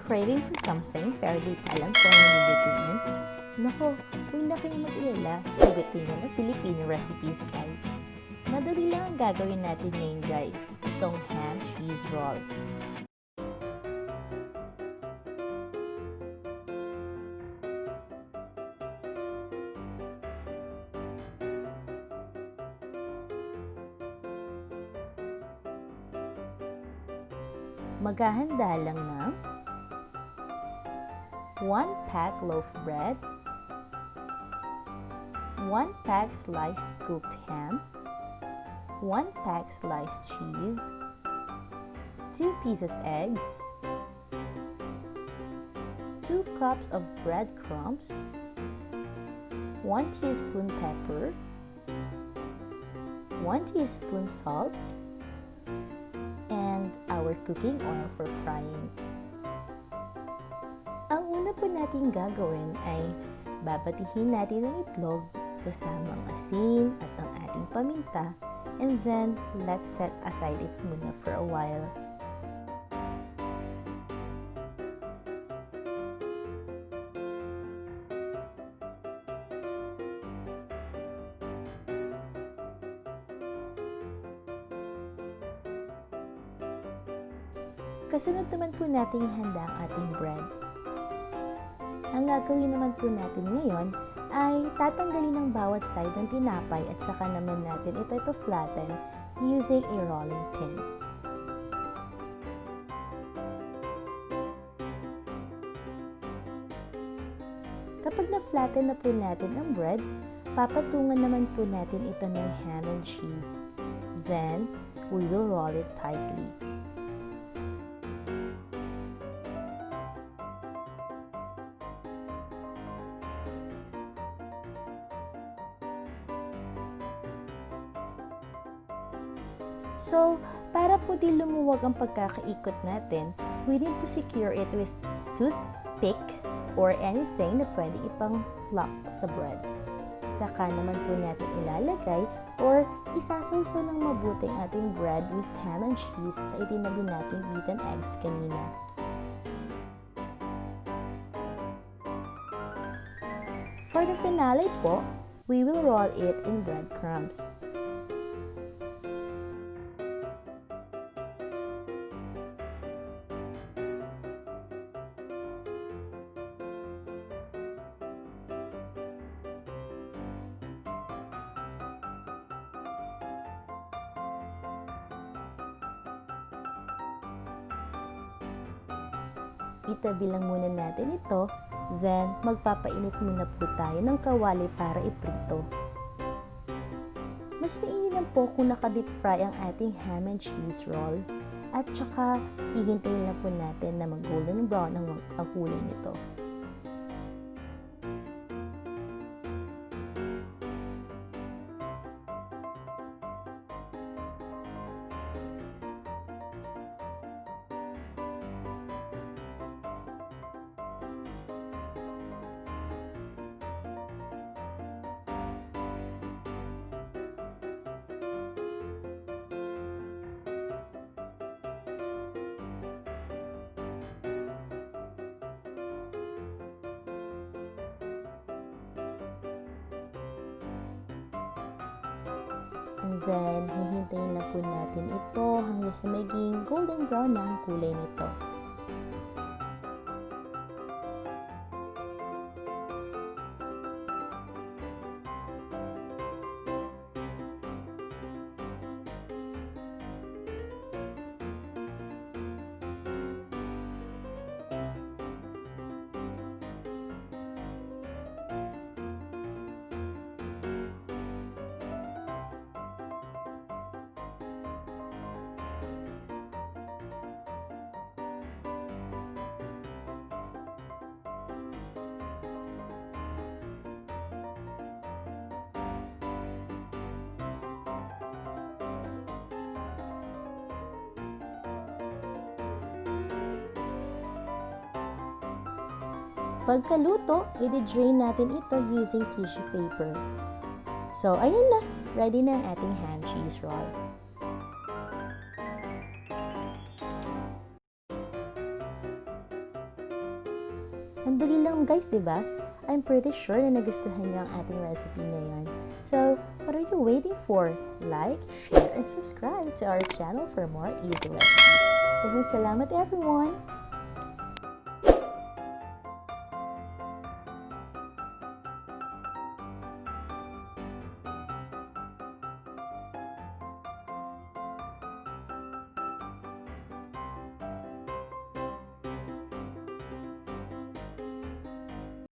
craving for something pero di pa alam kung ano lulutuin? Nako, huwag na kayong mag-alala. Sagutin nyo na Filipino recipes guys. Madali lang ang gagawin natin ngayon guys. Itong ham cheese roll. Maghahanda lang ng 1 pack loaf bread, 1 pack sliced cooked ham, 1 pack sliced cheese, 2 pieces eggs, 2 cups of breadcrumbs, 1 teaspoon pepper, 1 teaspoon salt, and our cooking oil for frying. Ang una po natin gagawin ay babatihin natin ang itlog kasama ang asin at ang ating paminta, and then let's set aside it muna for a while. Kasunod naman po natin ihanda ang ating bread. Ang gagawin naman po natin ngayon ay tatanggalin ang bawat side ng tinapay at saka naman natin ito ipa-flatten using a rolling pin. Kapag na-flatten na po natin ang bread, papatungan naman po natin ito ng ham and cheese. Then, we will roll it tightly. So, para po di lumuwag ang pagkakaikot natin, we need to secure it with toothpick or anything na pwede ipang lock sa bread. Saka naman po natin ilalagay or isasawsaw ng mabuting ating bread with ham and cheese sa itinabi nating beaten eggs kanina. For the finale po, we will roll it in breadcrumbs. Itabi lang muna natin ito, then magpapainit muna po tayo ng kawali para iprito. Mas mainam po kung naka-deep fry ang ating ham and cheese roll at saka hihintayin na po natin na mag-golden brown ang kulay nito. And then, hihintayin lang po natin ito hanggang sa maging golden brown na ang kulay nito. Pagkaluto, i-drain natin ito using tissue paper. So, ayun na. Ready na ang ating ham cheese roll. Ang dali lang guys, di ba? I'm pretty sure na nagustuhan niyo ang ating recipe ngayon. So, what are you waiting for? Like, share, and subscribe to our channel for more easy recipes. Salamat everyone!